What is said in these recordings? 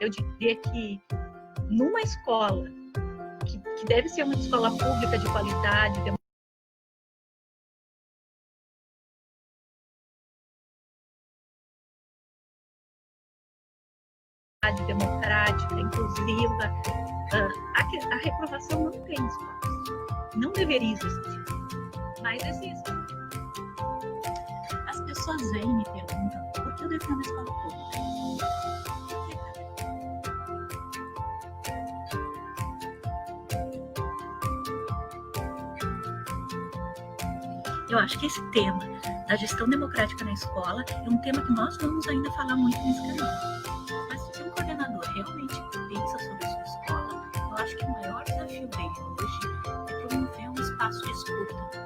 eu diria que numa escola, que deve ser uma escola pública de qualidade, democrática, inclusiva, a reprovação não tem espaço. Não deveria existir, mas existe. As pessoas vêm e me perguntam por que eu defendo a escola pública. Eu acho que esse tema da gestão democrática na escola é um tema que nós vamos ainda falar muito nesse canal. Mas se um coordenador realmente pensa sobre a sua escola, eu acho que o maior desafio dele hoje é promover um espaço de escuta.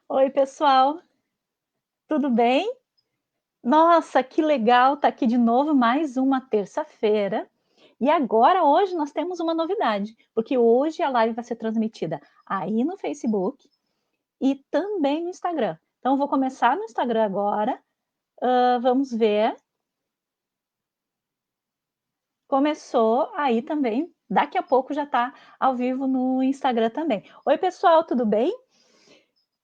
Oi, pessoal, tudo bem? Nossa, que legal estar aqui de novo, mais uma terça-feira. E agora, hoje, nós temos uma novidade, porque hoje a live vai ser transmitida aí no Facebook e também no Instagram. Então, eu vou começar no Instagram agora. Vamos ver. Começou aí também. Daqui a pouco já está ao vivo no Instagram também. Oi, pessoal, tudo bem?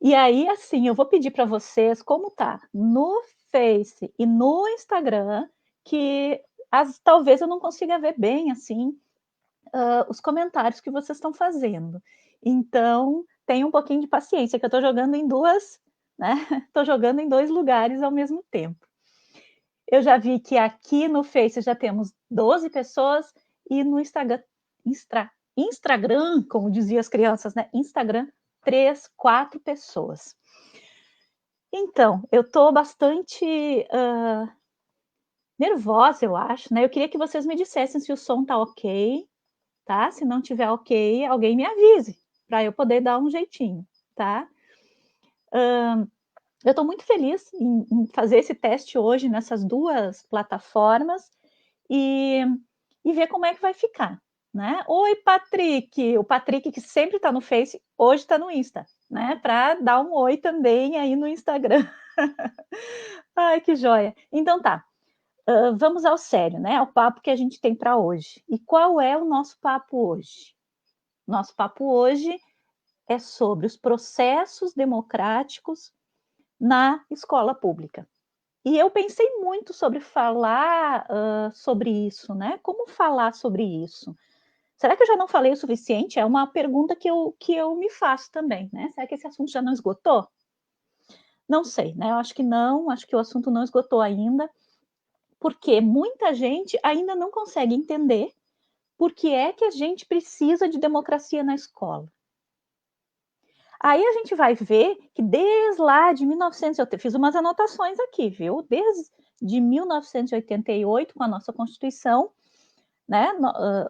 E aí, assim, eu vou pedir para vocês, como tá no Face e no Instagram, que talvez eu não consiga ver bem, assim, os comentários que vocês estão fazendo. Então, tenha um pouquinho de paciência, que eu estou jogando em duas, né? Estou jogando em 2 lugares ao mesmo tempo. Eu já vi que aqui no Face já temos 12 pessoas e no Instagram, como diziam as crianças, né? Instagram, 3, 4 pessoas. Então, eu estou bastante nervosa, eu acho, né? Eu queria que vocês me dissessem se o som está ok, tá? Se não tiver ok, alguém me avise, para eu poder dar um jeitinho, tá? Eu estou muito feliz em fazer esse teste hoje nessas 2 plataformas e ver como é que vai ficar, né? Oi, Patrick! O Patrick, que sempre está no Face, hoje está no Insta, né? Para dar um oi também aí no Instagram. Ai, que joia! Então tá, vamos ao sério, né? Ao papo que a gente tem para hoje. E qual é o nosso papo hoje? Nosso papo hoje é sobre os processos democráticos na escola pública. E eu pensei muito sobre falar sobre isso, né? Como falar sobre isso? Será que eu já não falei o suficiente? É uma pergunta que eu me faço também, né? Será que esse assunto já não esgotou? Não sei, né? Eu acho que não, acho que o assunto não esgotou ainda, porque muita gente ainda não consegue entender por que é que a gente precisa de democracia na escola. Aí a gente vai ver que desde lá de 1900, eu fiz umas anotações aqui, viu? Desde 1988, com a nossa Constituição, né?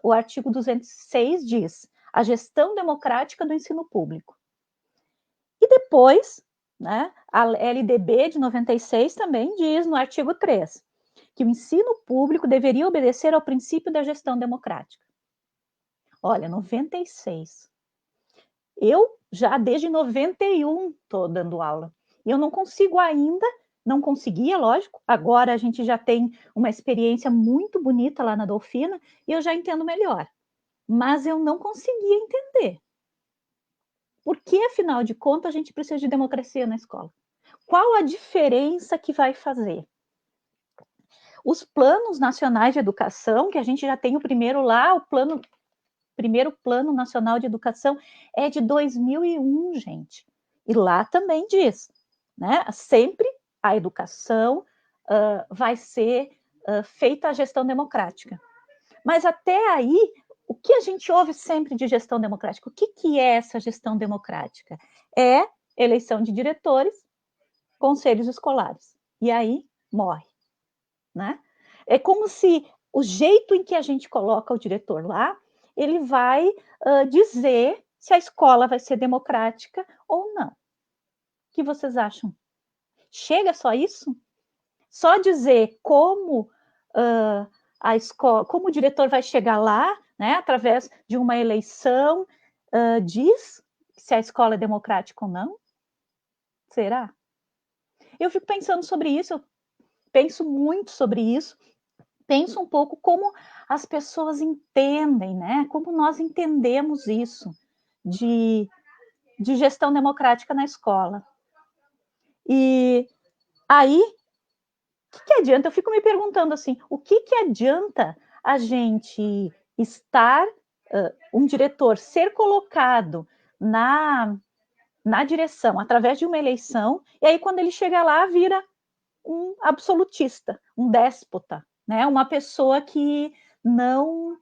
O artigo 206 diz a gestão democrática do ensino público. E depois, né, a LDB de 96 também diz no artigo 3 que o ensino público deveria obedecer ao princípio da gestão democrática. Olha, 96. Eu já desde 91 estou dando aula. E eu não consigo ainda, não conseguia, lógico. Agora a gente já tem uma experiência muito bonita lá na Dolfina e eu já entendo melhor. Mas eu não conseguia entender. Por que, afinal de contas, a gente precisa de democracia na escola? Qual a diferença que vai fazer? Os planos nacionais de educação, que a gente já tem o primeiro lá, primeiro Plano Nacional de Educação é de 2001, gente. E lá também diz, né? Sempre a educação vai ser feita a gestão democrática. Mas até aí, o que a gente ouve sempre de gestão democrática? O que é essa gestão democrática? É eleição de diretores, conselhos escolares. E aí morre, né? É como se o jeito em que a gente coloca o diretor lá, ele vai dizer se a escola vai ser democrática ou não. O que vocês acham? Chega só isso? Só dizer como a escola, como o diretor vai chegar lá, né, através de uma eleição, diz se a escola é democrática ou não? Será? Eu fico pensando sobre isso, eu penso muito sobre isso, penso um pouco como as pessoas entendem, né? Como nós entendemos isso de, de gestão democrática na escola. E aí, o que adianta? Eu fico me perguntando assim, o que adianta a gente estar, um diretor ser colocado na direção através de uma eleição, e aí quando ele chega lá vira um absolutista, um déspota, né? Uma pessoa que não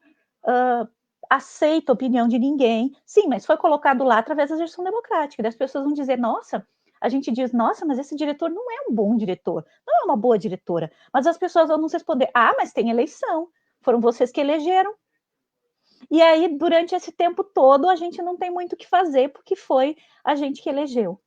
aceita a opinião de ninguém. Sim, mas foi colocado lá através da gestão democrática. Das pessoas vão dizer, nossa, a gente diz, nossa, mas esse diretor não é um bom diretor, não é uma boa diretora. Mas as pessoas vão nos responder, ah, mas tem eleição, foram vocês que elegeram. E aí, durante esse tempo todo, a gente não tem muito o que fazer, porque foi a gente que elegeu.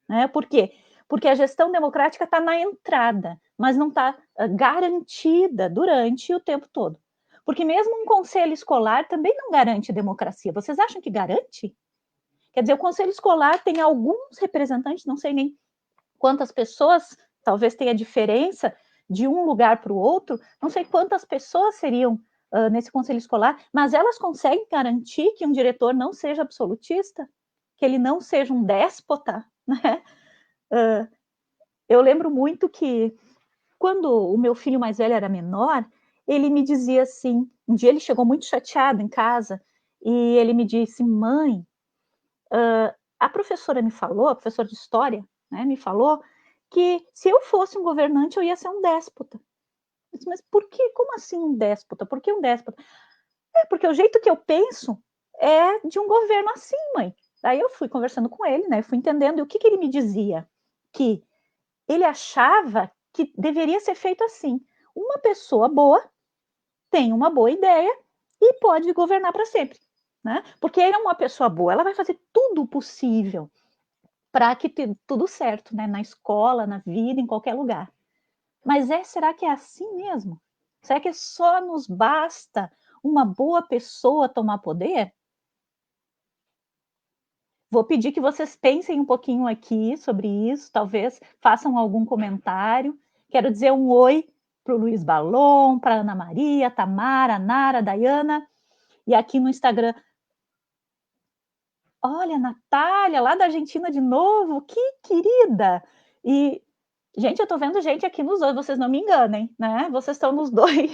Né? Por quê? Porque a gestão democrática está na entrada, mas não está garantida durante o tempo todo. Porque mesmo um conselho escolar também não garante democracia. Vocês acham que garante? Quer dizer, o conselho escolar tem alguns representantes, não sei nem quantas pessoas, talvez tenha diferença de um lugar para o outro, não sei quantas pessoas seriam nesse conselho escolar, mas elas conseguem garantir que um diretor não seja absolutista, que ele não seja um déspota, né? Eu lembro muito que quando o meu filho mais velho era menor, ele me dizia assim, um dia ele chegou muito chateado em casa, e ele me disse, mãe, a professora me falou, a professora de história, né, me falou que se eu fosse um governante eu ia ser um déspota. Eu disse, mas por que? Como assim um déspota? Por que um déspota? É, porque o jeito que eu penso é de um governo assim, mãe. Daí eu fui conversando com ele, né, fui entendendo, e o que ele me dizia? Que ele achava que deveria ser feito assim. Uma pessoa boa tem uma boa ideia e pode governar para sempre. Né? Porque ele é uma pessoa boa, ela vai fazer tudo o possível para que tudo certo, né? Na escola, na vida, em qualquer lugar. Mas será que é assim mesmo? Será que só nos basta uma boa pessoa tomar poder? Vou pedir que vocês pensem um pouquinho aqui sobre isso, talvez façam algum comentário. Quero dizer um oi para o Luiz Balom, para a Ana Maria, Tamara, Nara, Dayana. E aqui no Instagram, olha, Natália, lá da Argentina de novo, que querida! E, gente, eu estou vendo gente aqui nos dois, vocês não me enganem, né? Vocês estão nos dois,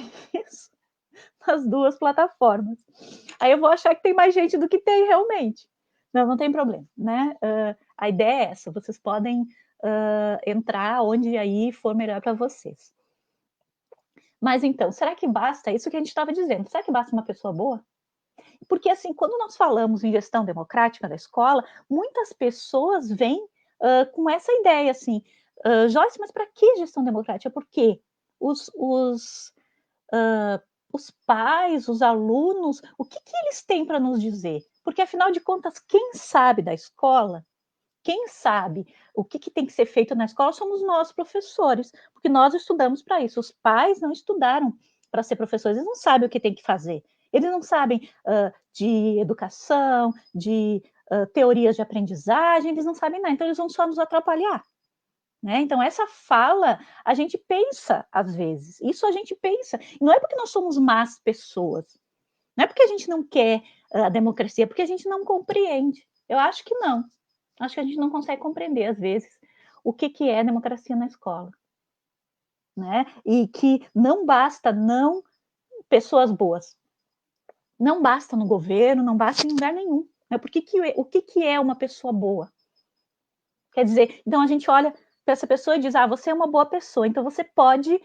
nas duas plataformas. Aí eu vou achar que tem mais gente do que tem realmente. Não tem problema, né? A ideia é essa, vocês podem entrar onde aí for melhor para vocês. Mas então, será que basta isso que a gente estava dizendo? Será que basta uma pessoa boa? Porque, assim, quando nós falamos em gestão democrática da escola, muitas pessoas vêm com essa ideia, assim, Joyce, mas para que gestão democrática? Porque os, os pais, os alunos, o que eles têm para nos dizer? Porque, afinal de contas, quem sabe da escola, quem sabe o que tem que ser feito na escola somos nós, professores, porque nós estudamos para isso. Os pais não estudaram para ser professores, eles não sabem o que tem que fazer. Eles não sabem de educação, de teorias de aprendizagem, eles não sabem nada, então eles vão só nos atrapalhar. Né? Então, essa fala, a gente pensa às vezes, isso a gente pensa. E não é porque nós somos más pessoas, não é porque a gente não quer a democracia, é porque a gente não compreende. Eu acho que não. Acho que a gente não consegue compreender, às vezes, o que é democracia na escola. Né? E que não basta não pessoas boas. Não basta no governo, não basta em lugar nenhum. Né? Porque o que é uma pessoa boa? Quer dizer, então a gente olha para essa pessoa e diz, você é uma boa pessoa, então você pode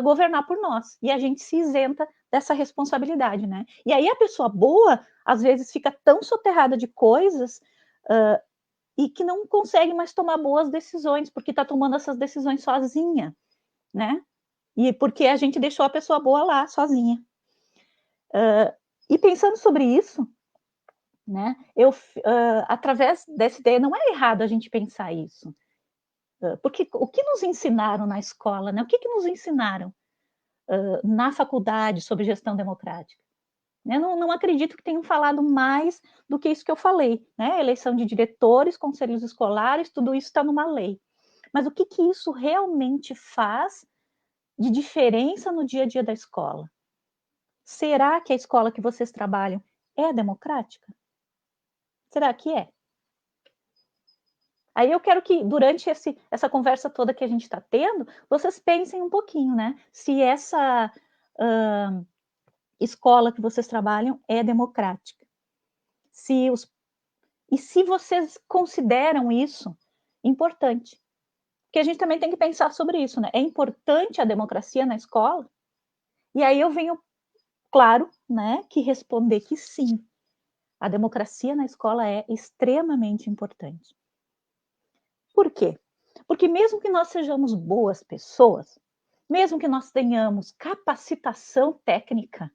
governar por nós. E a gente se isenta dessa responsabilidade, né? E aí a pessoa boa, às vezes, fica tão soterrada de coisas e que não consegue mais tomar boas decisões, porque está tomando essas decisões sozinha, né? E porque a gente deixou a pessoa boa lá, sozinha. E pensando sobre isso, né? Através dessa ideia, não é errado a gente pensar isso. Porque o que nos ensinaram na escola, né? O que nos ensinaram na faculdade sobre gestão democrática? Eu não acredito que tenham falado mais do que isso que eu falei, né? Eleição de diretores, conselhos escolares, tudo isso está numa lei. Mas o que isso realmente faz de diferença no dia a dia da escola? Será que a escola que vocês trabalham é democrática? Será que é? Aí eu quero que, durante essa conversa toda que a gente está tendo, vocês pensem um pouquinho, né? Se essa escola que vocês trabalham é democrática. E se vocês consideram isso importante. Porque a gente também tem que pensar sobre isso, né? É importante a democracia na escola? E aí eu venho, claro, né, que responder que sim. A democracia na escola é extremamente importante. Por quê? Porque mesmo que nós sejamos boas pessoas, mesmo que nós tenhamos capacitação técnica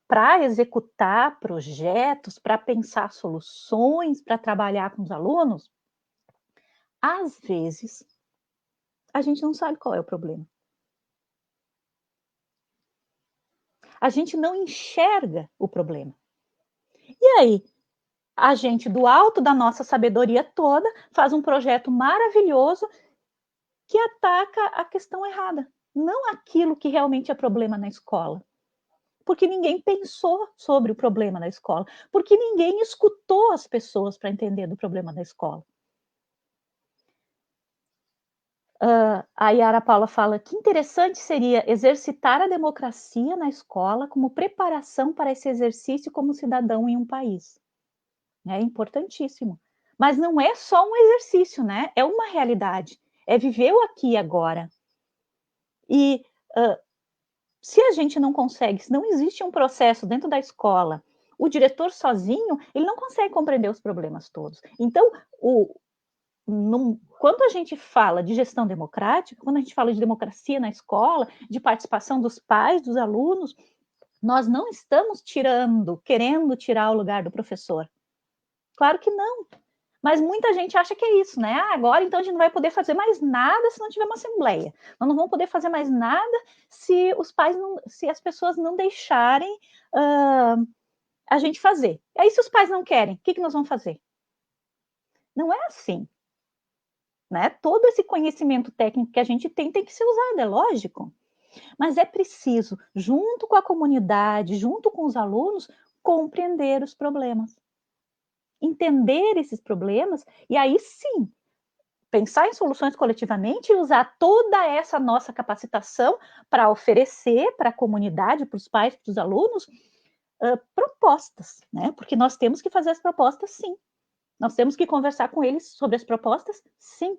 para executar projetos, para pensar soluções, para trabalhar com os alunos, às vezes a gente não sabe qual é o problema. A gente não enxerga o problema. E aí, a gente, do alto da nossa sabedoria toda, faz um projeto maravilhoso que ataca a questão errada, não aquilo que realmente é problema na escola. Porque ninguém pensou sobre o problema na escola, porque ninguém escutou as pessoas para entender do problema da escola. A Yara Paula fala que interessante seria exercitar a democracia na escola como preparação para esse exercício como cidadão em um país. É importantíssimo. Mas não é só um exercício, né? É uma realidade. É viver o aqui e agora. E se a gente não consegue, se não existe um processo dentro da escola, o diretor sozinho, ele não consegue compreender os problemas todos. Então, quando a gente fala de gestão democrática, quando a gente fala de democracia na escola, de participação dos pais, dos alunos, nós não estamos querendo tirar o lugar do professor. Claro que não. Mas muita gente acha que é isso, né? Agora então a gente não vai poder fazer mais nada se não tiver uma assembleia. Nós não vamos poder fazer mais nada se se as pessoas não deixarem a gente fazer. E aí, se os pais não querem, o que nós vamos fazer? Não é assim. Né? Todo esse conhecimento técnico que a gente tem que ser usado, é lógico. Mas é preciso, junto com a comunidade, junto com os alunos, compreender os problemas. Entender esses problemas e aí sim pensar em soluções coletivamente e usar toda essa nossa capacitação para oferecer para a comunidade, para os pais, para os alunos, propostas, né? Porque nós temos que fazer as propostas, sim. Nós temos que conversar com eles sobre as propostas, sim.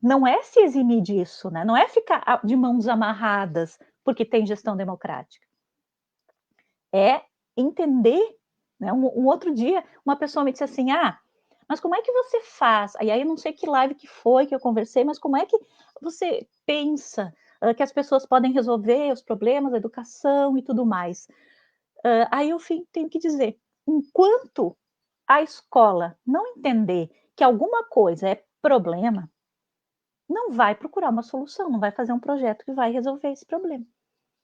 Não é se eximir disso, né? Não é ficar de mãos amarradas porque tem gestão democrática. É entender, né? Um outro dia, uma pessoa me disse assim, mas como é que você faz? Aí eu não sei que live que foi que eu conversei, mas como é que você pensa que as pessoas podem resolver os problemas da educação e tudo mais? Aí eu tenho que dizer, enquanto a escola não entender que alguma coisa é problema, não vai procurar uma solução, não vai fazer um projeto que vai resolver esse problema.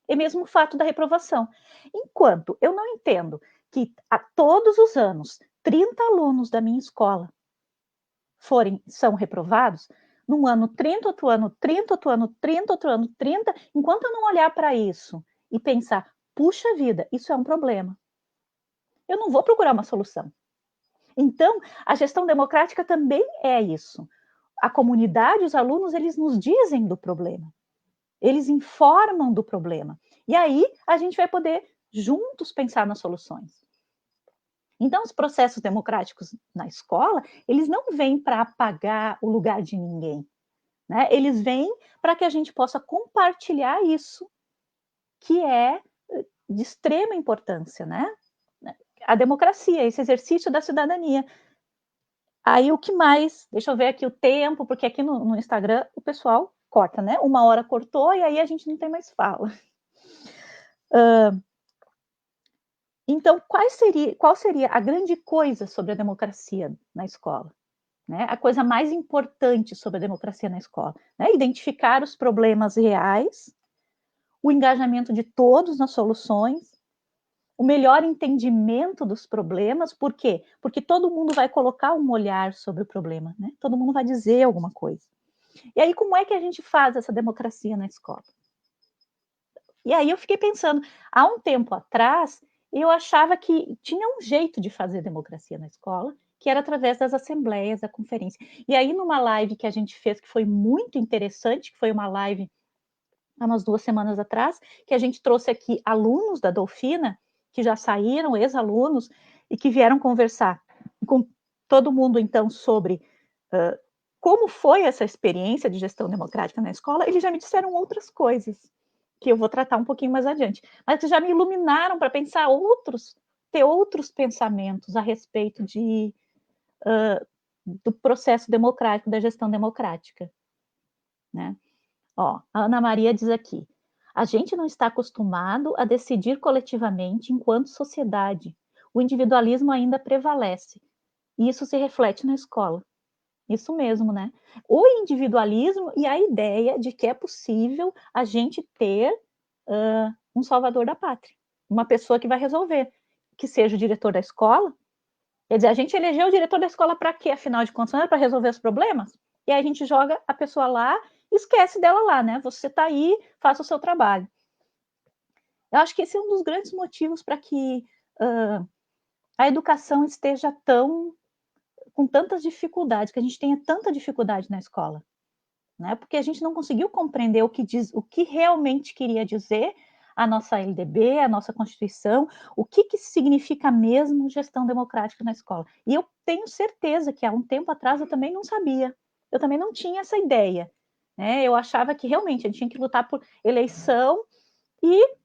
E mesmo o fato da reprovação. Enquanto eu não entendo que a todos os anos 30 alunos da minha escola são reprovados, num ano 30, outro ano 30, outro ano 30, outro ano 30, enquanto eu não olhar para isso e pensar, puxa vida, isso é um problema, eu não vou procurar uma solução. Então, a gestão democrática também é isso. A comunidade, os alunos, eles nos dizem do problema. Eles informam do problema. E aí a gente vai poder juntos pensar nas soluções. Então, os processos democráticos na escola, eles não vêm para apagar o lugar de ninguém, né? Eles vêm para que a gente possa compartilhar isso, que é de extrema importância, né? A democracia, esse exercício da cidadania. Aí o que mais? Deixa eu ver aqui o tempo, porque aqui no Instagram o pessoal corta, né? 1 hora cortou e aí a gente não tem mais fala. Então, qual seria a grande coisa sobre a democracia na escola? né? A coisa mais importante sobre a democracia na escola, né? Identificar os problemas reais, o engajamento de todos nas soluções, o melhor entendimento dos problemas. Por quê? Porque todo mundo vai colocar um olhar sobre o problema, né? Todo mundo vai dizer alguma coisa. E aí, como é que a gente faz essa democracia na escola? E aí eu fiquei pensando, há um tempo atrás, eu achava que tinha um jeito de fazer democracia na escola, que era através das assembleias, da conferência. E aí, numa live que a gente fez, que foi muito interessante, que foi uma live há umas 2 semanas atrás, que a gente trouxe aqui alunos da Dolfina, que já saíram, ex-alunos, e que vieram conversar com todo mundo, então, sobre como foi essa experiência de gestão democrática na escola. Eles já me disseram outras coisas, que eu vou tratar um pouquinho mais adiante, mas que já me iluminaram para pensar ter outros pensamentos a respeito do processo democrático, da gestão democrática, né? Ó, a Ana Maria diz aqui: a gente não está acostumado a decidir coletivamente enquanto sociedade. O individualismo ainda prevalece. E isso se reflete na escola. Isso mesmo, né? O individualismo e a ideia de que é possível a gente ter um salvador da pátria, uma pessoa que vai resolver, que seja o diretor da escola. Quer dizer, a gente elegeu o diretor da escola para quê, afinal de contas? Não é para resolver os problemas? E aí a gente joga a pessoa lá, esquece dela lá, né? Você está aí, faça o seu trabalho. Eu acho que esse é um dos grandes motivos para que a educação esteja com tantas dificuldades, que a gente tenha tanta dificuldade na escola, né? Porque a gente não conseguiu compreender o que realmente queria dizer a nossa LDB, a nossa Constituição, o que significa mesmo gestão democrática na escola. E eu tenho certeza que há um tempo atrás eu também não sabia, eu também não tinha essa ideia, né? Eu achava que realmente a gente tinha que lutar por eleição e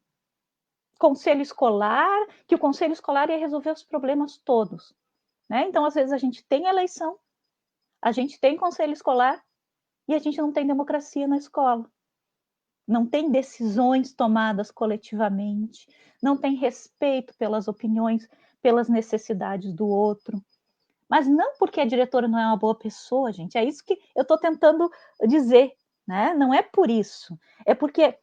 conselho escolar, que o conselho escolar ia resolver os problemas todos, né? Então, às vezes, a gente tem eleição, a gente tem conselho escolar e a gente não tem democracia na escola. Não tem decisões tomadas coletivamente, não tem respeito pelas opiniões, pelas necessidades do outro. Mas não porque a diretora não é uma boa pessoa, gente, é isso que eu estou tentando dizer, né? Não é por isso, é porque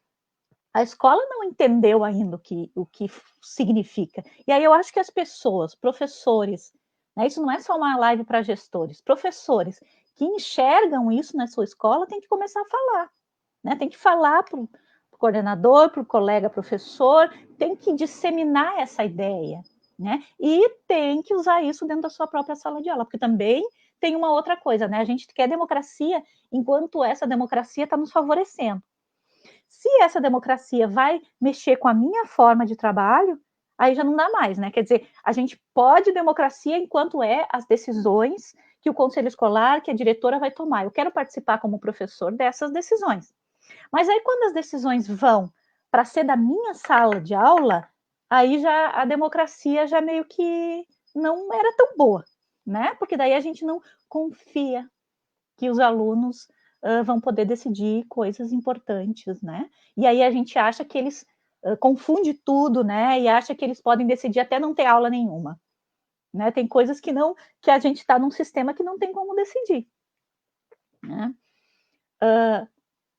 a escola não entendeu ainda o que significa. E aí eu acho que as pessoas, professores, né, isso não é só uma live para gestores, professores que enxergam isso na sua escola têm que começar a falar, né? Tem que falar para o coordenador, para o colega professor, tem que disseminar essa ideia, né? E tem que usar isso dentro da sua própria sala de aula, porque também tem uma outra coisa, né? A gente quer democracia enquanto essa democracia está nos favorecendo. Se essa democracia vai mexer com a minha forma de trabalho, aí já não dá mais, né? Quer dizer, a gente pode democracia enquanto as decisões que o conselho escolar, que a diretora vai tomar. Eu quero participar como professor dessas decisões. Mas aí, quando as decisões vão para ser da minha sala de aula, aí já a democracia já meio que não era tão boa, né? Porque daí a gente não confia que os alunos vão poder decidir coisas importantes, né? E aí a gente acha que eles confunde tudo, né? E acha que eles podem decidir até não ter aula nenhuma, né? Tem coisas que a gente está num sistema que não tem como decidir, né?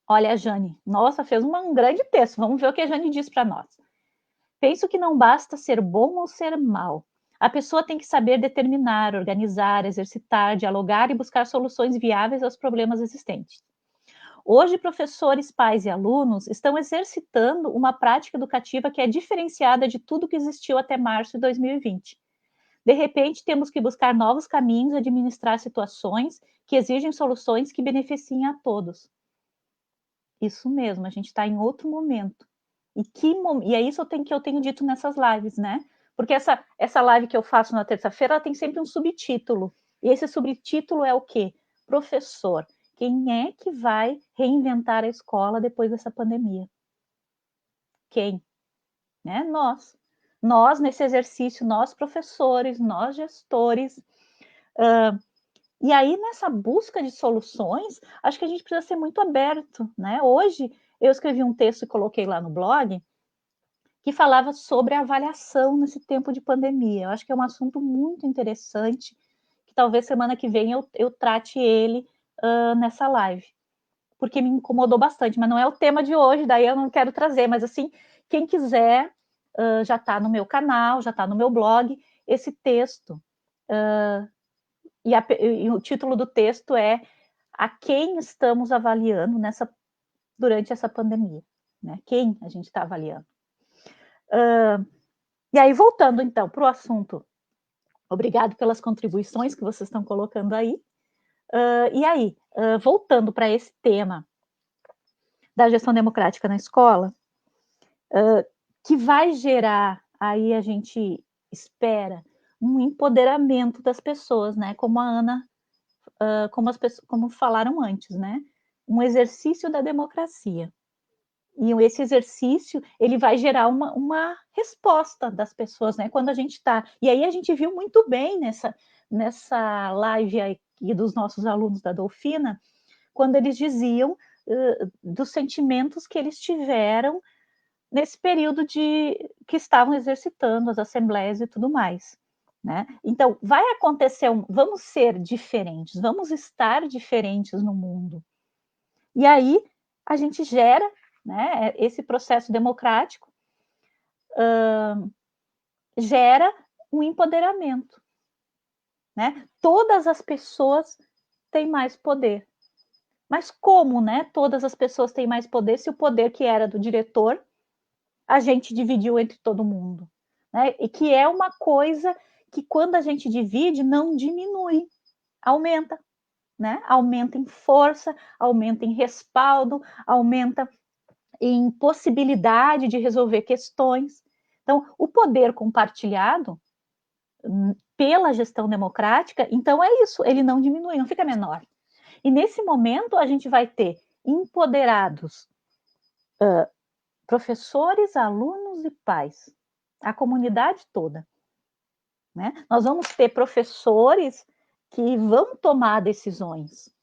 Olha, a Jane, nossa, fez um grande texto. Vamos ver o que a Jane diz para nós. Penso que não basta ser bom ou ser mal. A pessoa tem que saber determinar, organizar, exercitar, dialogar e buscar soluções viáveis aos problemas existentes. Hoje, professores, pais e alunos estão exercitando uma prática educativa que é diferenciada de tudo que existiu até março de 2020. De repente, temos que buscar novos caminhos e administrar situações que exigem soluções que beneficiem a todos. Isso mesmo, a gente está em outro momento. E é isso que eu tenho dito nessas lives, né? Porque essa live que eu faço na terça-feira, ela tem sempre um subtítulo. E esse subtítulo é o quê? Professor, quem é que vai reinventar a escola depois dessa pandemia? Quem? Né? Nós. Nós, nesse exercício, nós professores, nós gestores. E aí, nessa busca de soluções, acho que a gente precisa ser muito aberto, né? Hoje, eu escrevi um texto e coloquei lá no blog, que falava sobre a avaliação nesse tempo de pandemia. Eu acho que é um assunto muito interessante, que talvez semana que vem eu trate ele nessa live, porque me incomodou bastante, mas não é o tema de hoje, daí eu não quero trazer, mas assim, quem quiser, já está no meu canal, já está no meu blog, esse texto, e o título do texto é A Quem Estamos Avaliando durante essa pandemia, né? Quem a gente está avaliando. E aí, voltando então para o assunto, obrigado pelas contribuições que vocês estão colocando aí. E aí, voltando para esse tema da gestão democrática na escola, que vai gerar, aí a gente espera, um empoderamento das pessoas, né? Como a Ana, como falaram antes, né? Um exercício da democracia. E esse exercício, ele vai gerar uma resposta das pessoas, né? Quando a gente está... E aí a gente viu muito bem nessa live aí dos nossos alunos da Dolfina, quando eles diziam dos sentimentos que eles tiveram nesse período que estavam exercitando as assembleias e tudo mais, né? Então, vai acontecer, vamos ser diferentes, vamos estar diferentes no mundo. E aí, a gente gera, né, esse processo democrático, gera um empoderamento, né? Todas as pessoas têm mais poder. Mas como, né? Todas as pessoas têm mais poder se o poder que era do diretor a gente dividiu entre todo mundo, né? E que é uma coisa que quando a gente divide não diminui, aumenta, né? Aumenta em força, aumenta em respaldo, aumenta em possibilidade de resolver questões. Então, o poder compartilhado pela gestão democrática, então é isso, ele não diminui, não fica menor. E nesse momento a gente vai ter empoderados professores, alunos e pais, a comunidade toda, né? Nós vamos ter professores que vão tomar decisões.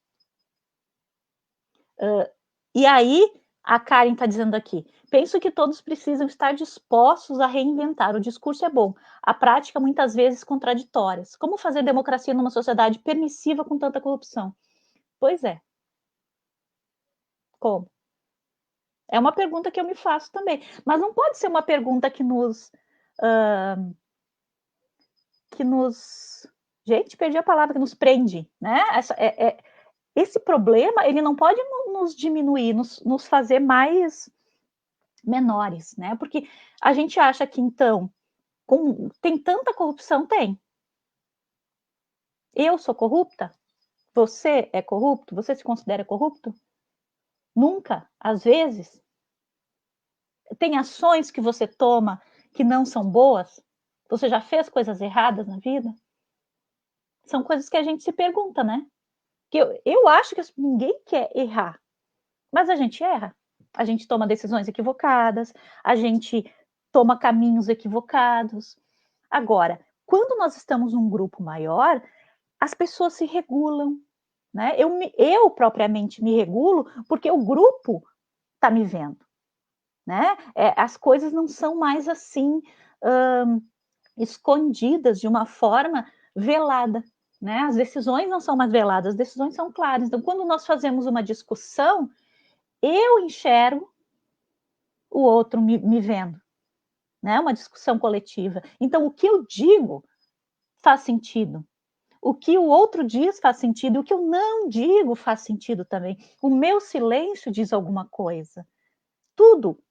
E aí, a Karen está dizendo aqui, penso que todos precisam estar dispostos a reinventar. O discurso é bom, a prática muitas vezes contraditórias. Como fazer democracia numa sociedade permissiva com tanta corrupção? Pois é. Como? É uma pergunta que eu me faço também. Mas não pode ser uma pergunta que nos... Gente, perdi a palavra, que nos prende, né? Esse problema, ele não pode nos diminuir, nos fazer mais menores, né? Porque a gente acha que, então, tem tanta corrupção? Tem. Eu sou corrupta? Você é corrupto? Você se considera corrupto? Nunca, às vezes. Tem ações que você toma que não são boas? Você já fez coisas erradas na vida? São coisas que a gente se pergunta, né? Que eu acho que ninguém quer errar, mas a gente erra. A gente toma decisões equivocadas, a gente toma caminhos equivocados. Agora, quando nós estamos num grupo maior, as pessoas se regulam, né? Eu propriamente me regulo porque o grupo está me vendo, né? As coisas não são mais assim escondidas de uma forma velada, né? As decisões não são mais veladas, as decisões são claras. Então, quando nós fazemos uma discussão, eu enxergo o outro me vendo, né? Uma discussão coletiva. Então, o que eu digo faz sentido. O que o outro diz faz sentido, o que eu não digo faz sentido também. O meu silêncio diz alguma coisa. Tudo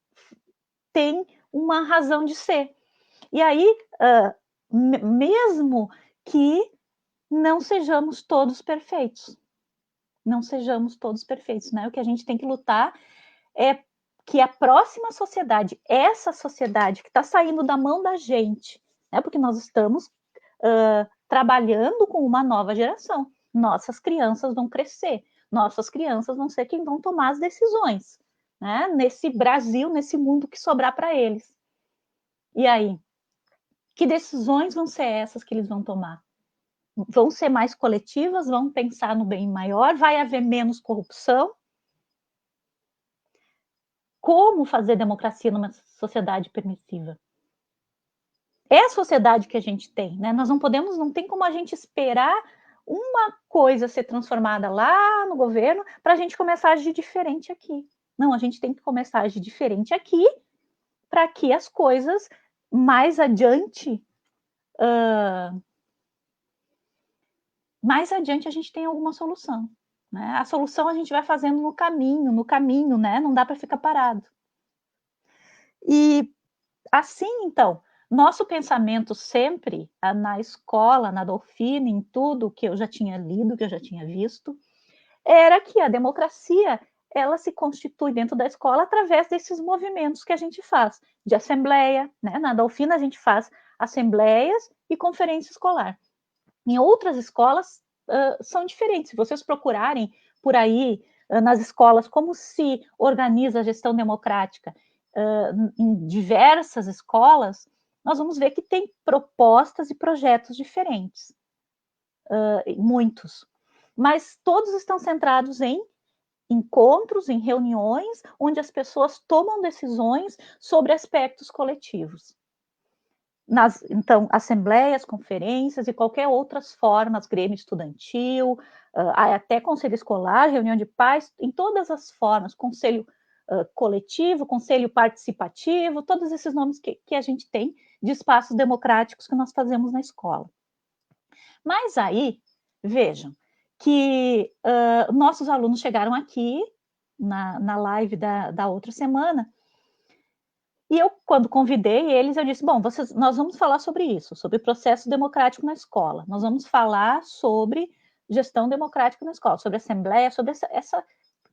tem uma razão de ser. E aí, mesmo que não sejamos todos perfeitos, não sejamos todos perfeitos, né? O que a gente tem que lutar é que a próxima sociedade, essa sociedade que está saindo da mão da gente, né? Porque nós estamos trabalhando com uma nova geração. Nossas crianças vão crescer, nossas crianças vão ser quem vão tomar as decisões, né? Nesse Brasil, nesse mundo que sobrar para eles. E aí? Que decisões vão ser essas que eles vão tomar? Vão ser mais coletivas? Vão pensar no bem maior? Vai haver menos corrupção? Como fazer democracia numa sociedade permissiva? É a sociedade que a gente tem, né? Nós não tem como a gente esperar uma coisa ser transformada lá no governo para a gente começar a agir diferente aqui. Não, a gente tem que começar a agir diferente aqui para que as coisas mais adiante, mais adiante a gente tenha alguma solução, né? A solução a gente vai fazendo no caminho, né? Não dá para ficar parado. E assim, então, nosso pensamento sempre, na escola, na Dolfina, em tudo que eu já tinha lido, que eu já tinha visto, era que a democracia, ela se constitui dentro da escola através desses movimentos que a gente faz, de assembleia, né? Na Dolfina a gente faz assembleias e conferência escolar. Em outras escolas, são diferentes. Se vocês procurarem por aí, nas escolas, como se organiza a gestão democrática, em diversas escolas, nós vamos ver que tem propostas e projetos diferentes, muitos. Mas todos estão centrados em encontros, em reuniões, onde as pessoas tomam decisões sobre aspectos coletivos. Então, assembleias, conferências e qualquer outras formas, grêmio estudantil, até conselho escolar, reunião de pais, em todas as formas, conselho coletivo, conselho participativo, todos esses nomes que a gente tem de espaços democráticos que nós fazemos na escola. Mas aí, vejam, que nossos alunos chegaram aqui na live da outra semana, e eu, quando convidei eles, eu disse: bom, nós vamos falar sobre isso, sobre processo democrático na escola. Nós vamos falar sobre gestão democrática na escola, sobre assembleia, sobre essa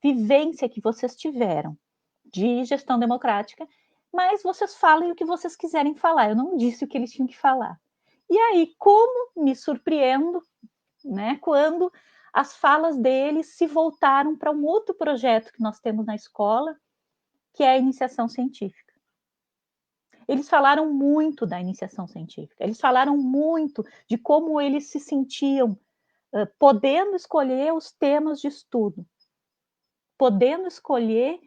vivência que vocês tiveram de gestão democrática, mas vocês falem o que vocês quiserem falar. Eu não disse o que eles tinham que falar. E aí, como me surpreendo, né, quando as falas deles se voltaram para um outro projeto que nós temos na escola, que é a iniciação científica. Eles falaram muito da iniciação científica, eles falaram muito de como eles se sentiam podendo escolher os temas de estudo, podendo escolher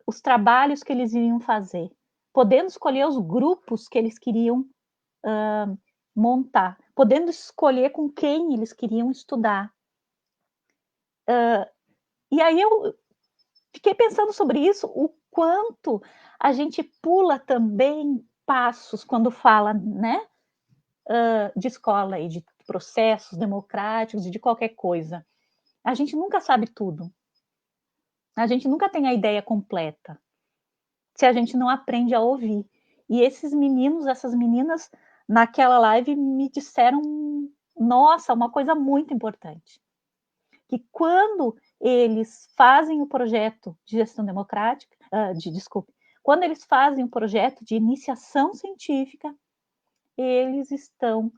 os trabalhos que eles iriam fazer, podendo escolher os grupos que eles queriam montar, podendo escolher com quem eles queriam estudar. E aí eu fiquei pensando sobre isso, o quanto a gente pula também passos quando fala, né, de escola e de processos democráticos e de qualquer coisa. A gente nunca sabe tudo. A gente nunca tem a ideia completa, se a gente não aprende a ouvir. E esses meninos, essas meninas, naquela live me disseram, nossa, uma coisa muito importante, que quando eles fazem o projeto de gestão democrática, desculpe, quando eles fazem o projeto de iniciação científica, eles estão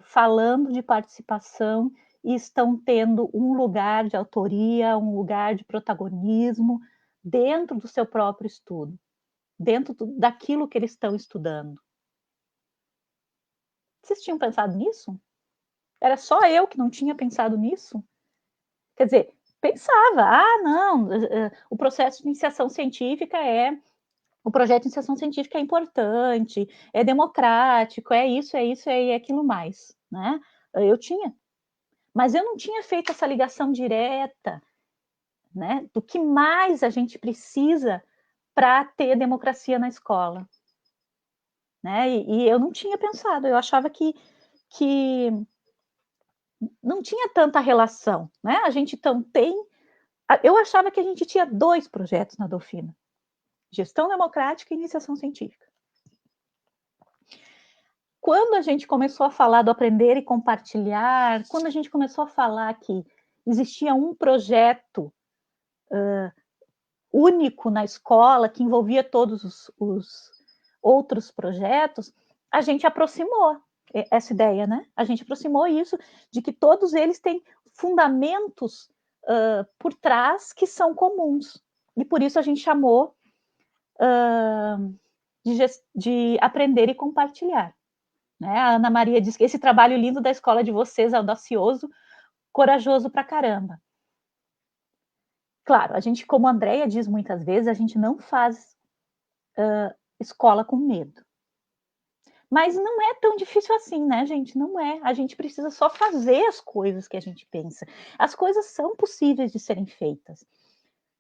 falando de participação e estão tendo um lugar de autoria, um lugar de protagonismo dentro do seu próprio estudo, dentro daquilo que eles estão estudando. Vocês tinham pensado nisso? Era só eu que não tinha pensado nisso? Quer dizer, pensava, não, o processo de iniciação científica o projeto de iniciação científica é importante, é democrático, é isso, é aquilo mais, né? Eu tinha, mas eu não tinha feito essa ligação direta, né, do que mais a gente precisa para ter democracia na escola, né? E eu não tinha pensado, eu achava que não tinha tanta relação, né? A gente tem, eu achava que a gente tinha 2 projetos na Dolfina: gestão democrática e iniciação científica. Quando a gente começou a falar do aprender e compartilhar, quando a gente começou a falar que existia um projeto único na escola, que envolvia todos os outros projetos, a gente aproximou essa ideia, né? A gente aproximou isso, de que todos eles têm fundamentos por trás que são comuns. E por isso a gente chamou de aprender e compartilhar. Né? A Ana Maria diz que esse trabalho lindo da escola de vocês é audacioso, corajoso pra caramba. Claro, a gente, como a Andrea diz muitas vezes, a gente não faz escola com medo. Mas não é tão difícil assim, né, gente? Não é. A gente precisa só fazer as coisas que a gente pensa. As coisas são possíveis de serem feitas,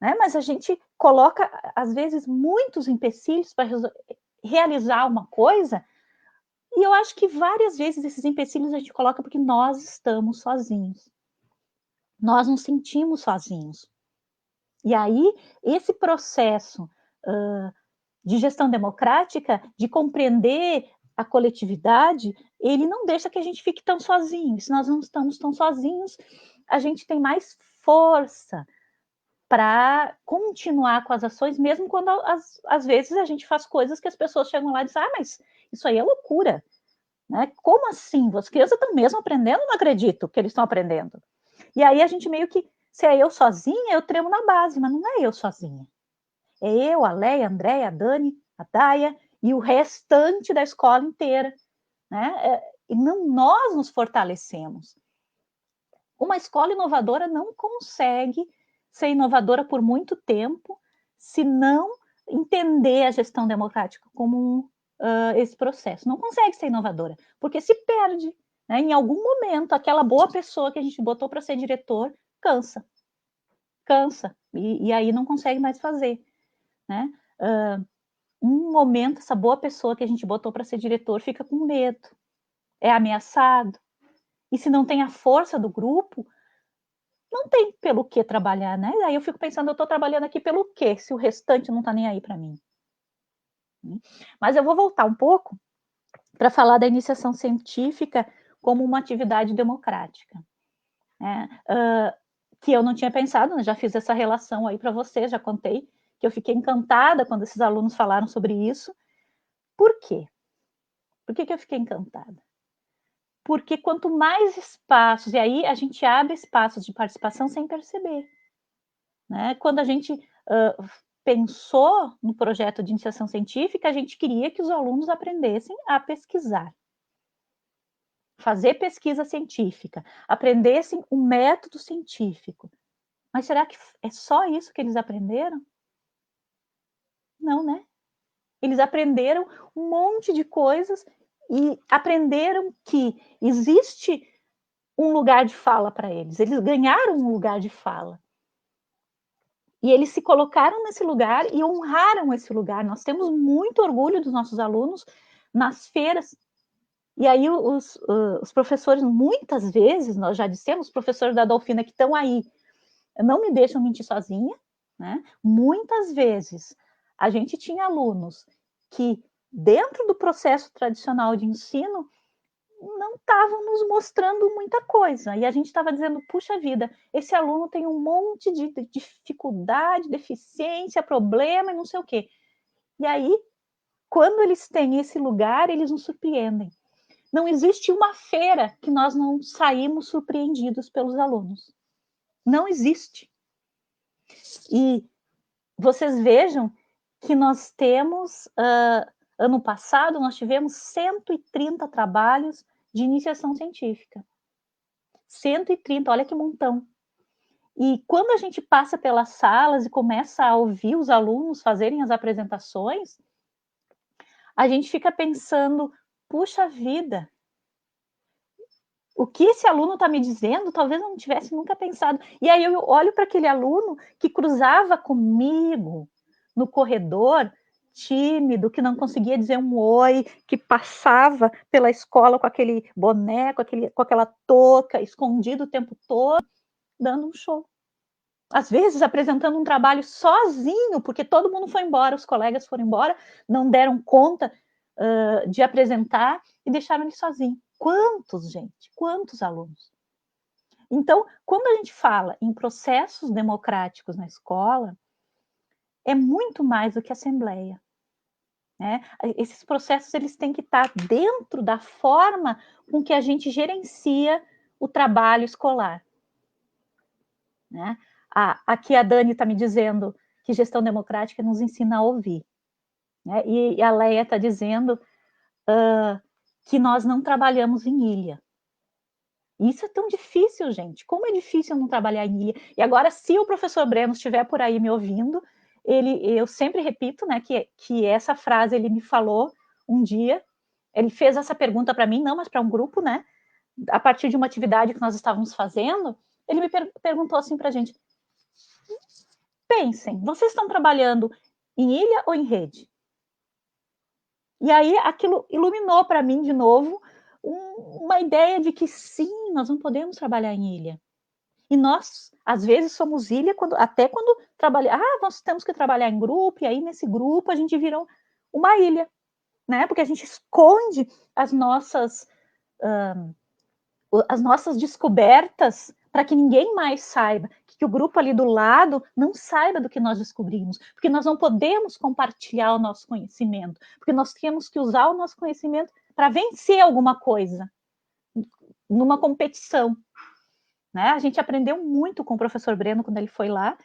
né? Mas a gente coloca, às vezes, muitos empecilhos para realizar uma coisa, e eu acho que várias vezes esses empecilhos a gente coloca porque nós estamos sozinhos. Nós nos sentimos sozinhos. E aí, esse processo de gestão democrática, de compreender a coletividade, ele não deixa que a gente fique tão sozinho. Se nós não estamos tão sozinhos, a gente tem mais força para continuar com as ações, mesmo quando às vezes a gente faz coisas que as pessoas chegam lá e dizem, mas isso aí é loucura, né? Como assim? As crianças estão mesmo aprendendo? Não acredito que eles estão aprendendo. E aí a gente meio que, se é eu sozinha, eu tremo na base, mas não é eu sozinha. É eu, a Leia, a Andréia, a Dani, a Daia e o restante da escola inteira, né? E não, nós nos fortalecemos. Uma escola inovadora não consegue ser inovadora por muito tempo se não entender a gestão democrática como esse processo. Não consegue ser inovadora, porque se perde. Né? Em algum momento, aquela boa pessoa que a gente botou para ser diretor cansa. Cansa. E aí não consegue mais fazer. Né? Um momento, essa boa pessoa que a gente botou para ser diretor fica com medo, é ameaçado. E se não tem a força do grupo, não tem pelo que trabalhar, né? Aí eu fico pensando, eu estou trabalhando aqui pelo quê, se o restante não está nem aí para mim. Mas eu vou voltar um pouco para falar da iniciação científica como uma atividade democrática. Né? Que eu não tinha pensado, né? Já fiz essa relação aí para você, já contei, que eu fiquei encantada quando esses alunos falaram sobre isso. Por quê? Por que eu fiquei encantada? Porque quanto mais espaços, e aí a gente abre espaços de participação sem perceber. Né? Quando a gente pensou no projeto de iniciação científica, a gente queria que os alunos aprendessem a pesquisar, fazer pesquisa científica, aprendessem o método científico. Mas será que é só isso que eles aprenderam? Não, né? Eles aprenderam um monte de coisas e aprenderam que existe um lugar de fala para eles. Eles ganharam um lugar de fala. E eles se colocaram nesse lugar e honraram esse lugar. Nós temos muito orgulho dos nossos alunos nas feiras. E aí os professores, muitas vezes, nós já dissemos, os professores da Dolfina que estão aí, não me deixam mentir sozinha, né? Muitas vezes a gente tinha alunos que, dentro do processo tradicional de ensino, não estavam nos mostrando muita coisa. E a gente estava dizendo, puxa vida, esse aluno tem um monte de dificuldade, deficiência, problema e não sei o quê. E aí, quando eles têm esse lugar, eles nos surpreendem. Não existe uma feira que nós não saímos surpreendidos pelos alunos. Não existe. E vocês vejam que nós temos, ano passado, nós tivemos 130 trabalhos de iniciação científica. 130, olha que montão. E quando a gente passa pelas salas e começa a ouvir os alunos fazerem as apresentações, a gente fica pensando, puxa vida, o que esse aluno está me dizendo, talvez eu não tivesse nunca pensado. E aí eu olho para aquele aluno que cruzava comigo no corredor, tímido, que não conseguia dizer um oi, que passava pela escola com aquele boneco, com aquela touca, escondido o tempo todo, dando um show. Às vezes apresentando um trabalho sozinho, porque todo mundo foi embora, os colegas foram embora, não deram conta de apresentar e deixaram ele sozinho. Quantos, gente? Quantos alunos? Então, quando a gente fala em processos democráticos na escola, é muito mais do que assembleia. Né? Esses processos eles têm que estar dentro da forma com que a gente gerencia o trabalho escolar. Né? Aqui a Dani está me dizendo que gestão democrática nos ensina a ouvir. Né? E a Leia está dizendo que nós não trabalhamos em ilha. Isso é tão difícil, gente. Como é difícil não trabalhar em ilha. E agora, se o professor Breno estiver por aí me ouvindo, eu sempre repito, né, que essa frase ele me falou um dia, Ele fez essa pergunta para mim, não, mas para um grupo, né? A partir de uma atividade que nós estávamos fazendo, ele me perguntou assim para a gente: pensem, vocês estão trabalhando em ilha ou em rede? E aí aquilo iluminou para mim de novo uma ideia de que sim, nós não podemos trabalhar em ilha. E nós, às vezes, somos ilha até quando trabalhar. Ah, nós temos que trabalhar em grupo, e aí nesse grupo a gente vira uma ilha, né? Porque a gente esconde as nossas descobertas para que ninguém mais saiba, que o grupo ali do lado não saiba do que nós descobrimos, porque nós não podemos compartilhar o nosso conhecimento, porque nós temos que usar o nosso conhecimento para vencer alguma coisa, numa competição. Né? A gente aprendeu muito com o professor Breno quando ele foi lá,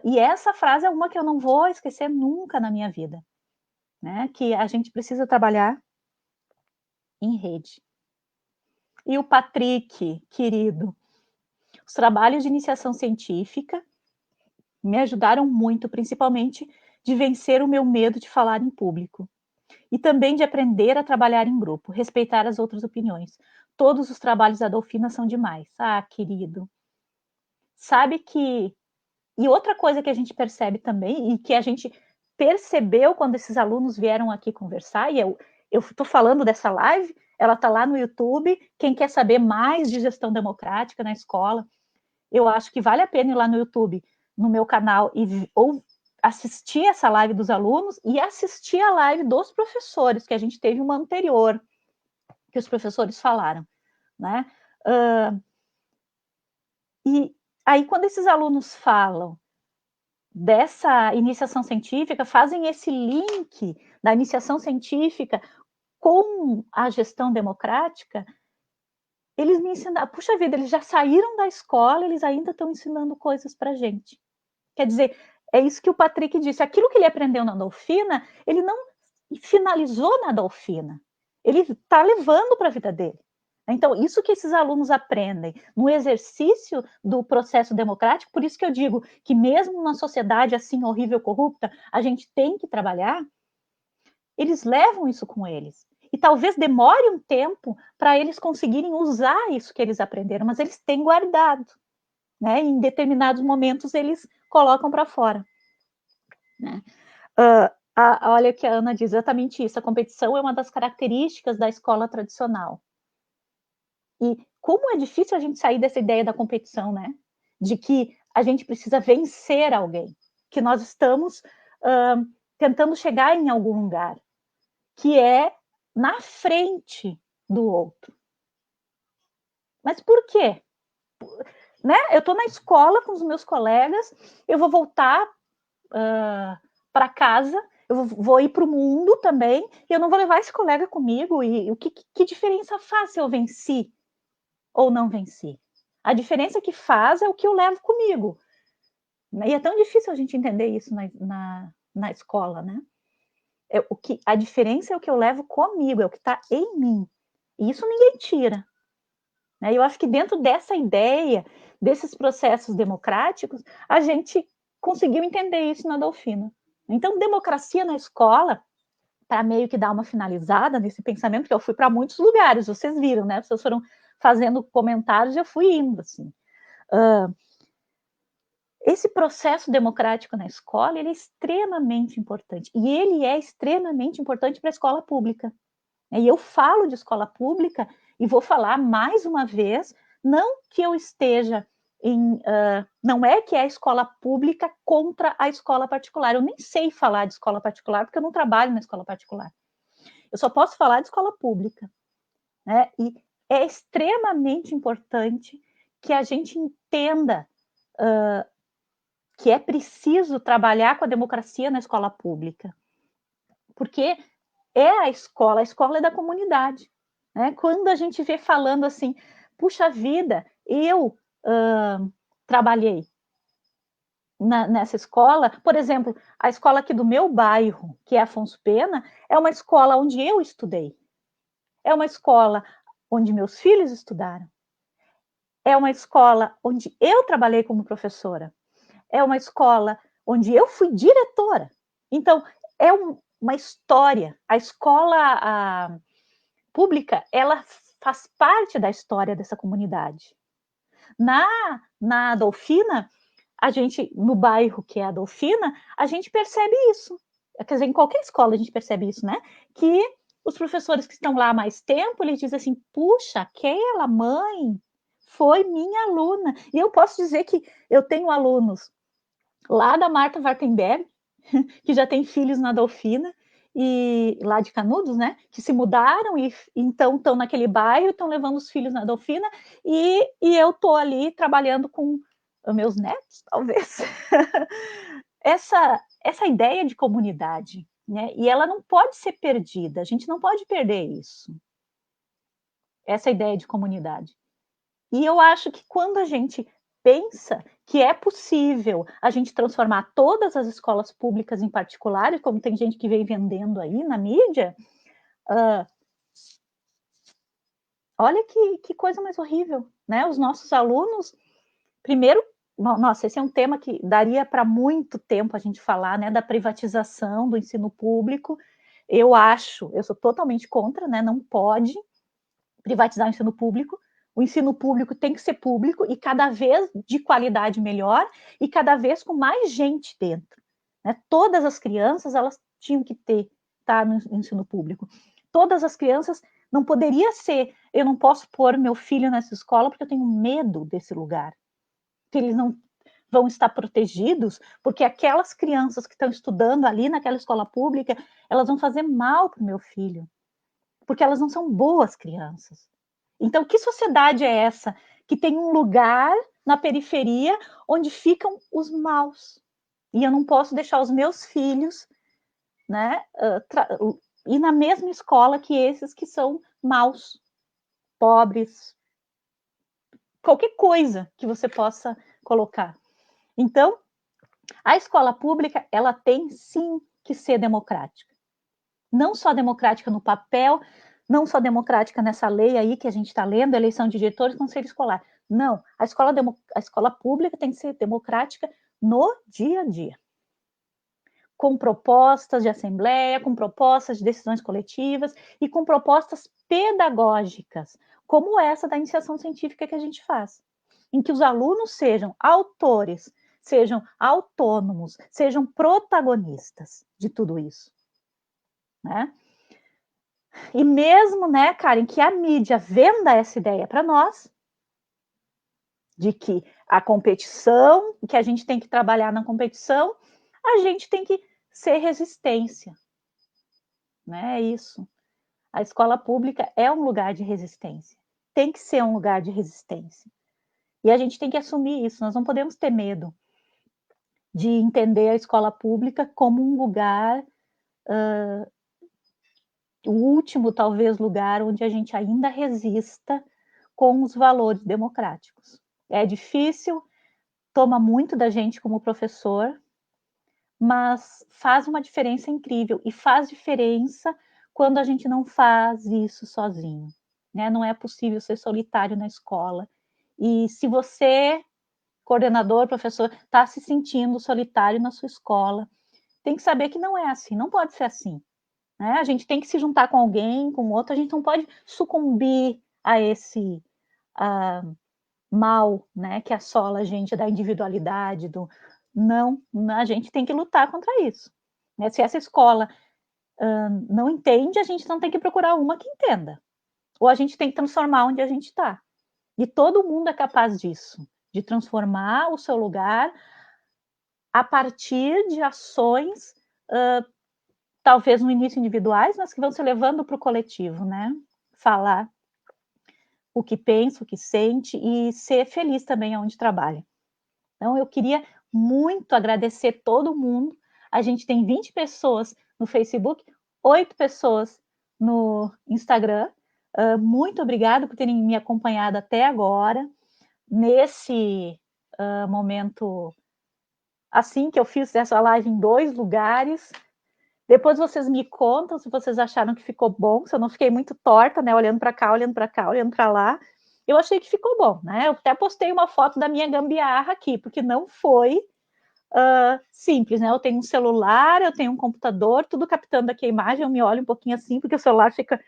e essa frase é uma que eu não vou esquecer nunca na minha vida, né? Que a gente precisa trabalhar em rede. E o Patrick, querido, os trabalhos de iniciação científica me ajudaram muito, principalmente de vencer o meu medo de falar em público. E também de aprender a trabalhar em grupo, respeitar as outras opiniões. Todos os trabalhos da Dolfina são demais. Ah, querido. Sabe que... E outra coisa que a gente percebe também, e que a gente percebeu quando esses alunos vieram aqui conversar, e eu estou falando dessa live, ela está lá no YouTube, quem quer saber mais de gestão democrática na escola, eu acho que vale a pena ir lá no YouTube, no meu canal, ou assistir essa live dos alunos e assistir a live dos professores, que a gente teve uma anterior, que os professores falaram, né? E aí, quando esses alunos falam dessa iniciação científica, fazem esse link da iniciação científica com a gestão democrática, eles me ensinaram, puxa vida, eles já saíram da escola, eles ainda estão ensinando coisas para a gente. Quer dizer, é isso que o Patrick disse, aquilo que ele aprendeu na Dolfina, ele não finalizou na Dolfina, ele está levando para a vida dele. Então, isso que esses alunos aprendem no exercício do processo democrático, por isso que eu digo que mesmo numa sociedade assim horrível, corrupta, a gente tem que trabalhar, eles levam isso com eles. E talvez demore um tempo para eles conseguirem usar isso que eles aprenderam, mas eles têm guardado. Né? Em determinados momentos eles colocam para fora. Né? Olha o que a Ana diz, exatamente isso, a competição é uma das características da escola tradicional. E como é difícil a gente sair dessa ideia da competição, né? De que a gente precisa vencer alguém, que nós estamos tentando chegar em algum lugar, que é na frente do outro. Mas por quê? Né? Eu estou na escola com os meus colegas, eu vou voltar para casa, eu vou ir para o mundo também, e eu não vou levar esse colega comigo, e que diferença faz se eu venci ou não venci? A diferença que faz é o que eu levo comigo. E é tão difícil a gente entender isso na escola, né? A diferença é o que eu levo comigo, é o que está em mim. E isso ninguém tira. Né? Eu acho que dentro dessa ideia, desses processos democráticos, a gente conseguiu entender isso na Dolfina. Então, democracia na escola, para meio que dar uma finalizada nesse pensamento, porque eu fui para muitos lugares, vocês viram, né? Vocês foram fazendo comentários e eu fui indo, assim. Esse processo democrático na escola, ele é extremamente importante. E ele é extremamente importante para a escola pública. E eu falo de escola pública e vou falar mais uma vez, não que eu esteja não é que é a escola pública contra a escola particular. Eu nem sei falar de escola particular, porque eu não trabalho na escola particular. Eu só posso falar de escola pública. Né? E é extremamente importante que a gente entenda que é preciso trabalhar com a democracia na escola pública. Porque é a escola é da comunidade. Né? Quando a gente vê falando assim, puxa vida, eu trabalhei nessa escola, por exemplo, a escola aqui do meu bairro, que é Afonso Pena, é uma escola onde eu estudei. É uma escola onde meus filhos estudaram. É uma escola onde eu trabalhei como professora. É uma escola onde eu fui diretora. Então, é uma história. A escola pública, ela faz parte da história dessa comunidade. Na Adolfina, a gente, no bairro que é a Adolfina, a gente percebe isso. Quer dizer, em qualquer escola a gente percebe isso, né? Que os professores que estão lá há mais tempo, eles dizem assim, puxa, aquela mãe foi minha aluna. E eu posso dizer que eu tenho alunos lá da Marta Wartenberg, que já tem filhos na Adolfina, e lá de Canudos, né, que se mudaram e então estão naquele bairro, estão levando os filhos na Adolfina, e eu estou ali trabalhando com os meus netos, talvez. essa ideia de comunidade, né, e ela não pode ser perdida, a gente não pode perder isso, essa ideia de comunidade. E eu acho que quando a gente pensa que é possível a gente transformar todas as escolas públicas em particulares, como tem gente que vem vendendo aí na mídia, olha que coisa mais horrível, né? Os nossos alunos, primeiro, nossa, esse é um tema que daria para muito tempo a gente falar, né? Da privatização do ensino público. Eu sou totalmente contra, né? Não pode privatizar o ensino público. O ensino público tem que ser público e cada vez de qualidade melhor e cada vez com mais gente dentro. Né? Todas as crianças, elas tinham que estar no ensino público. Todas as crianças, não poderia ser, eu não posso pôr meu filho nessa escola porque eu tenho medo desse lugar. Que eles não vão estar protegidos, porque aquelas crianças que estão estudando ali naquela escola pública, elas vão fazer mal para o meu filho, porque elas não são boas crianças. Então, que sociedade é essa que tem um lugar na periferia onde ficam os maus? E eu não posso deixar os meus filhos, né, ir na mesma escola que esses que são maus, pobres, qualquer coisa que você possa colocar. Então, a escola pública, ela tem sim que ser democrática. Não só democrática no papel, não só democrática nessa lei aí que a gente está lendo, eleição de diretores, conselho escolar. Não, a escola pública tem que ser democrática no dia a dia. Com propostas de assembleia, com propostas de decisões coletivas e com propostas pedagógicas, como essa da iniciação científica que a gente faz, em que os alunos sejam autores, sejam autônomos, sejam protagonistas de tudo isso, né? E mesmo, né, Karen, que a mídia venda essa ideia para nós, de que a competição, que a gente tem que trabalhar na competição, a gente tem que ser resistência, né? É isso. A escola pública é um lugar de resistência, tem que ser um lugar de resistência. E a gente tem que assumir isso, nós não podemos ter medo de entender a escola pública como um lugar, o último, talvez, lugar onde a gente ainda resista com os valores democráticos. É difícil, toma muito da gente como professor, mas faz uma diferença incrível e faz diferença quando a gente não faz isso sozinho, né? Não é possível ser solitário na escola. E se você, coordenador, professor, está se sentindo solitário na sua escola, tem que saber que não é assim, não pode ser assim. Né? A gente tem que se juntar com alguém, com outro, a gente não pode sucumbir a esse mal, né, que assola a gente da individualidade, não, a gente tem que lutar contra isso. Né? Se essa escola não entende, a gente não tem que procurar uma que entenda. Ou a gente tem que transformar onde a gente está. E todo mundo é capaz disso, de transformar o seu lugar a partir de ações, talvez no início individuais, mas que vão se levando para o coletivo, né? Falar o que pensa, o que sente e ser feliz também onde trabalha. Então, eu queria muito agradecer todo mundo. A gente tem 20 pessoas no Facebook, 8 pessoas no Instagram. Muito obrigada por terem me acompanhado até agora, nesse momento, assim que eu fiz essa live em 2 lugares. Depois vocês me contam se vocês acharam que ficou bom, se eu não fiquei muito torta, né? Olhando para cá, olhando para cá, olhando para lá. Eu achei que ficou bom, né? Eu até postei uma foto da minha gambiarra aqui, porque não foi simples, né? Eu tenho um celular, eu tenho um computador, tudo captando aqui a imagem, eu me olho um pouquinho assim, porque o celular fica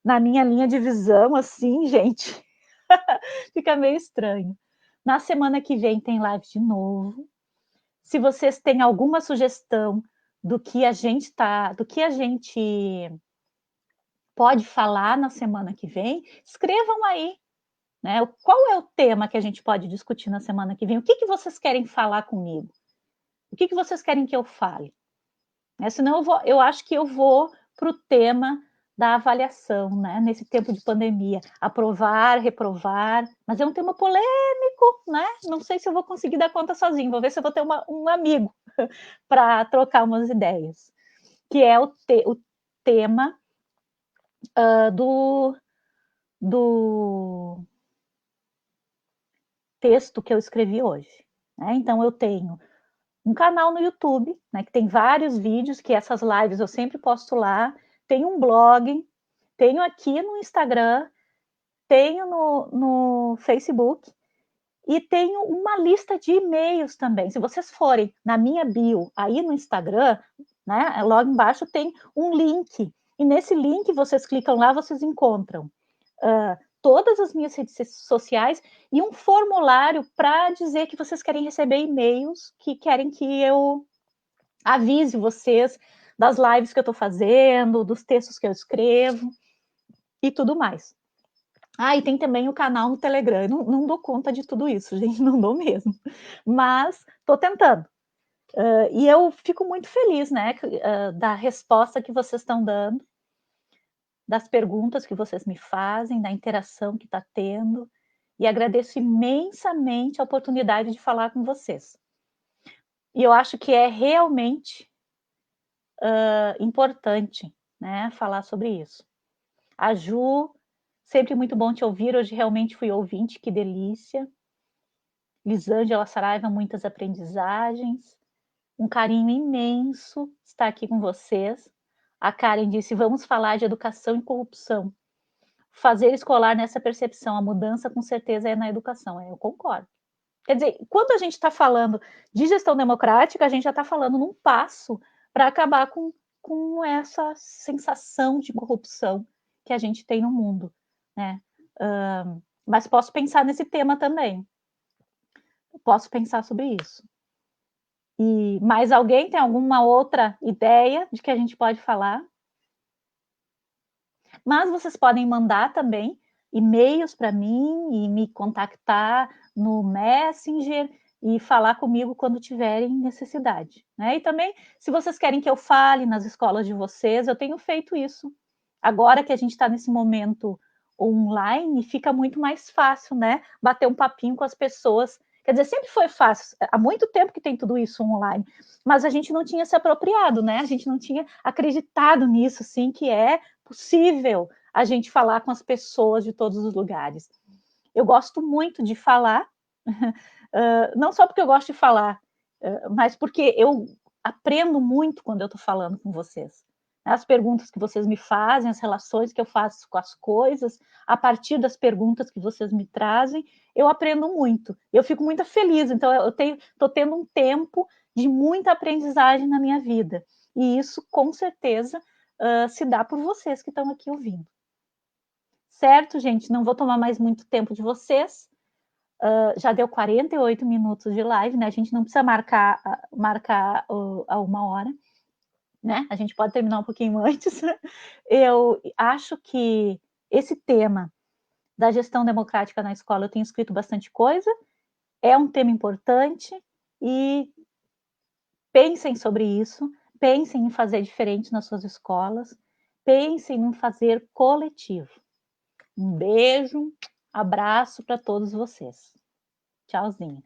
na minha linha de visão, assim, gente, fica meio estranho. Na semana que vem tem live de novo. Se vocês têm alguma sugestão do que a gente pode falar na semana que vem, escrevam aí, né? Qual é o tema que a gente pode discutir na semana que vem? O que que vocês querem falar comigo? O que que vocês querem que eu fale? Né? Senão eu acho que eu vou para o tema da avaliação, né? Nesse tempo de pandemia, aprovar, reprovar, mas é um tema polêmico, né? Não sei se eu vou conseguir dar conta sozinho, vou ver se eu vou ter um amigo para trocar umas ideias, que é o tema do texto que eu escrevi hoje. Né? Então, eu tenho um canal no YouTube, né, que tem vários vídeos, que essas lives eu sempre posto lá, tenho um blog, tenho aqui no Instagram, tenho no Facebook, e tenho uma lista de e-mails também. Se vocês forem na minha bio, aí no Instagram, né, logo embaixo tem um link, e nesse link vocês clicam lá, vocês encontram todas as minhas redes sociais e um formulário para dizer que vocês querem receber e-mails, que querem que eu avise vocês das lives que eu estou fazendo, dos textos que eu escrevo e tudo mais. Ah, e tem também o canal no Telegram. Eu não dou conta de tudo isso, gente, não dou mesmo. Mas estou tentando. E eu fico muito feliz, né, da resposta que vocês estão dando, das perguntas que vocês me fazem, da interação que está tendo. E agradeço imensamente a oportunidade de falar com vocês. E eu acho que é realmente importante, né, falar sobre isso. A Ju, sempre muito bom te ouvir, hoje realmente fui ouvinte, que delícia. Lisângela Saraiva, muitas aprendizagens, um carinho imenso estar aqui com vocês. A Karen disse, vamos falar de educação e corrupção. Fazer escolar nessa percepção, a mudança com certeza é na educação, eu concordo. Quer dizer, quando a gente está falando de gestão democrática, a gente já está falando num passo para acabar com essa sensação de corrupção que a gente tem no mundo, né? Mas posso pensar nesse tema também. Posso pensar sobre isso. E mais alguém tem alguma outra ideia de que a gente pode falar? Mas vocês podem mandar também e-mails para mim e me contactar no Messenger e falar comigo quando tiverem necessidade. Né? E também, se vocês querem que eu fale nas escolas de vocês, eu tenho feito isso. Agora que a gente está nesse momento online, fica muito mais fácil, né? Bater um papinho com as pessoas. Quer dizer, sempre foi fácil, há muito tempo que tem tudo isso online, mas a gente não tinha se apropriado, né? A gente não tinha acreditado nisso, assim, que é possível a gente falar com as pessoas de todos os lugares. Eu gosto muito de falar, não só porque eu gosto de falar, mas porque eu aprendo muito quando eu estou falando com vocês. As perguntas que vocês me fazem, as relações que eu faço com as coisas, a partir das perguntas que vocês me trazem, eu aprendo muito. Eu fico muito feliz. Então, eu estou tendo um tempo de muita aprendizagem na minha vida. E isso, com certeza, se dá por vocês que estão aqui ouvindo. Certo, gente? Não vou tomar mais muito tempo de vocês. Já deu 48 minutos de live, né? A gente não precisa marcar a 1 hora, né? A gente pode terminar um pouquinho antes. Eu acho que esse tema da gestão democrática na escola, eu tenho escrito bastante coisa, é um tema importante e pensem sobre isso, pensem em fazer diferente nas suas escolas, pensem em fazer coletivo. Um beijo, abraço para todos vocês. Tchauzinho.